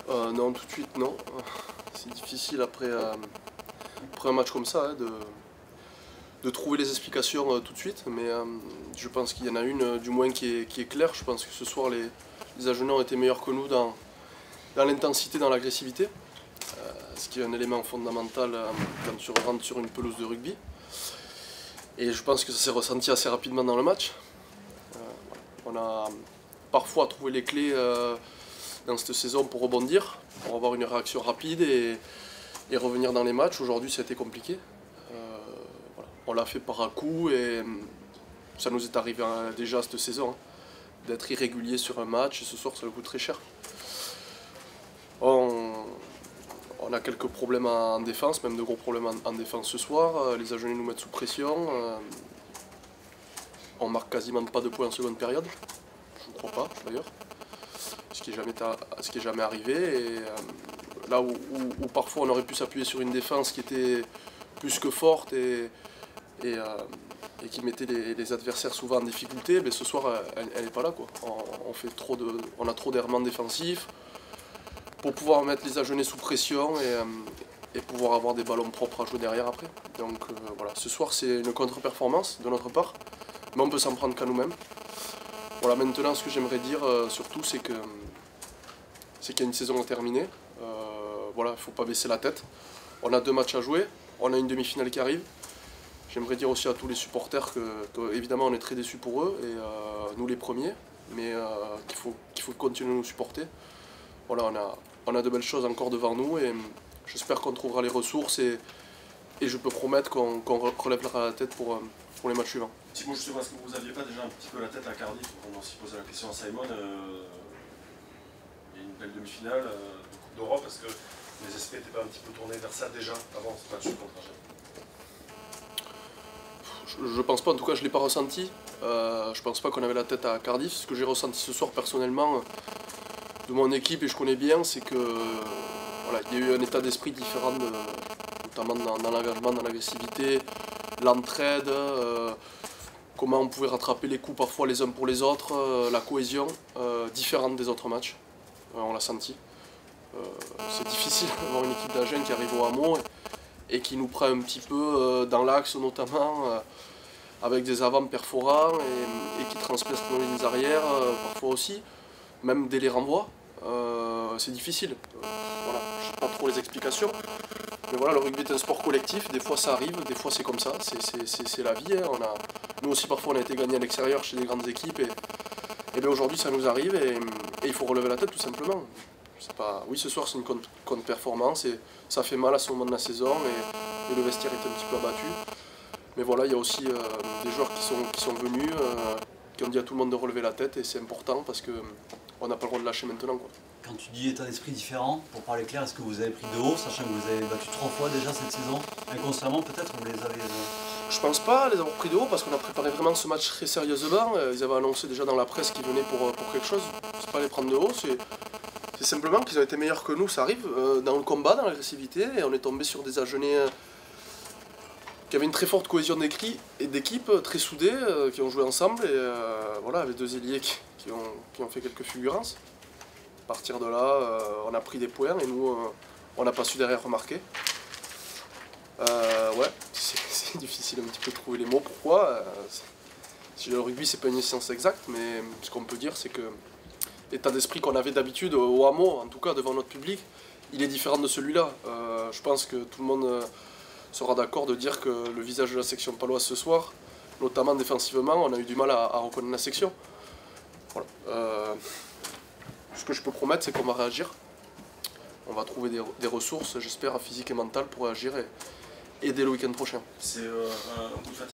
Non, tout de suite, non. C'est difficile après un match comme ça, hein, de trouver les explications tout de suite, mais je pense qu'il y en a une du moins qui est claire. Je pense que ce soir les Agenais ont été meilleurs que nous dans l'intensité, dans l'agressivité, ce qui est un élément fondamental quand tu rentres sur une pelouse de rugby. Et je pense que ça s'est ressenti assez rapidement dans le match. On a parfois trouvé les clés dans cette saison pour rebondir, pour avoir une réaction rapide et revenir dans les matchs. Aujourd'hui, ça a été compliqué. Voilà. On l'a fait par à-coup et ça nous est arrivé déjà cette saison, hein, d'être irrégulier sur un match et ce soir, ça nous coûte très cher. On a quelques problèmes en défense, même de gros problèmes en défense ce soir. Les Agenais nous mettent sous pression. On marque quasiment pas de points en seconde période. Je ne crois pas d'ailleurs. Ce qui est jamais arrivé. Et là où parfois on aurait pu s'appuyer sur une défense qui était plus que forte et qui mettait les adversaires souvent en difficulté, mais ce soir elle n'est pas là, quoi. On a trop d'errements défensifs pour pouvoir mettre les Agenais sous pression et pouvoir avoir des ballons propres à jouer derrière après. Donc voilà, ce soir c'est une contre-performance de notre part, mais on peut s'en prendre qu'à nous-mêmes. Voilà, maintenant ce que j'aimerais dire surtout c'est qu'il y a une saison à terminer. Voilà, il ne faut pas baisser la tête. On a 2 matchs à jouer, on a une demi-finale qui arrive. J'aimerais dire aussi à tous les supporters que évidemment on est très déçus pour eux, et nous les premiers, mais qu'il faut continuer à nous supporter. Voilà, on a de belles choses encore devant nous et j'espère qu'on trouvera les ressources et je peux promettre qu'on relèvera la tête pour les matchs suivants. Thibaut, justement, est-ce que vous n'aviez pas déjà un petit peu la tête à Cardiff? On a aussi posé la question à Simon. Il y a une belle demi-finale de Coupe d'Europe. Est-ce que les esprits n'étaient pas un petit peu tournés vers ça déjà avant ce match contre Agen? Je pense pas, en tout cas je ne l'ai pas ressenti. Je pense pas qu'on avait la tête à Cardiff. Ce que j'ai ressenti ce soir personnellement de mon équipe, et je connais bien, c'est que voilà, il y a eu un état d'esprit différent, notamment dans l'engagement, dans l'agressivité, l'entraide, comment on pouvait rattraper les coups parfois les uns pour les autres, la cohésion, différente des autres matchs, on l'a senti. C'est difficile d'avoir une équipe d'Agen qui arrive au hameau et qui nous prend un petit peu dans l'axe notamment, avec des avants perforants et qui transpercent nos lignes arrière parfois aussi, même dès les renvois. C'est difficile. Voilà, je ne sais pas trop les explications. Mais voilà, le rugby est un sport collectif, des fois ça arrive, des fois c'est comme ça, c'est la vie. Hein. Nous aussi parfois on a été gagnés à l'extérieur chez des grandes équipes et bien aujourd'hui ça nous arrive et il faut relever la tête tout simplement. Oui, ce soir c'est une contre-performance et ça fait mal à ce moment de la saison et le vestiaire est un petit peu abattu. Mais voilà, il y a aussi des joueurs qui sont venus, qui ont dit à tout le monde de relever la tête et c'est important parce qu'on n'a pas le droit de lâcher maintenant, quoi. Quand tu dis état d'esprit différent, pour parler clair, est-ce que vous avez pris de haut, sachant que vous avez battu 3 fois déjà cette saison? Inconsciemment peut-être, vous les avez... Je pense pas les avoir pris de haut parce qu'on a préparé vraiment ce match très sérieusement. Ils avaient annoncé déjà dans la presse qu'ils venaient pour quelque chose. C'est pas les prendre de haut, c'est simplement qu'ils ont été meilleurs que nous, ça arrive, dans le combat, dans l'agressivité, et on est tombé sur des Agenais qui avaient une très forte cohésion d'équipe, très soudés, qui ont joué ensemble, et voilà, avec 2 ailiers qui ont fait quelques fulgurances. À partir de là, on a pris des points et nous, on n'a pas su derrière remarquer. Ouais, c'est difficile un petit peu de trouver les mots. Pourquoi si le rugby, c'est pas une science exacte, mais ce qu'on peut dire, c'est que l'état d'esprit qu'on avait d'habitude au hameau, en tout cas devant notre public, il est différent de celui-là. Je pense que tout le monde sera d'accord de dire que le visage de la section paloise ce soir, notamment défensivement, on a eu du mal à reconnaître la section. Voilà. Ce que je peux promettre, c'est qu'on va réagir. On va trouver des ressources, j'espère, physiques et mentales pour réagir et dès le week-end prochain. C'est un coup de fatigue.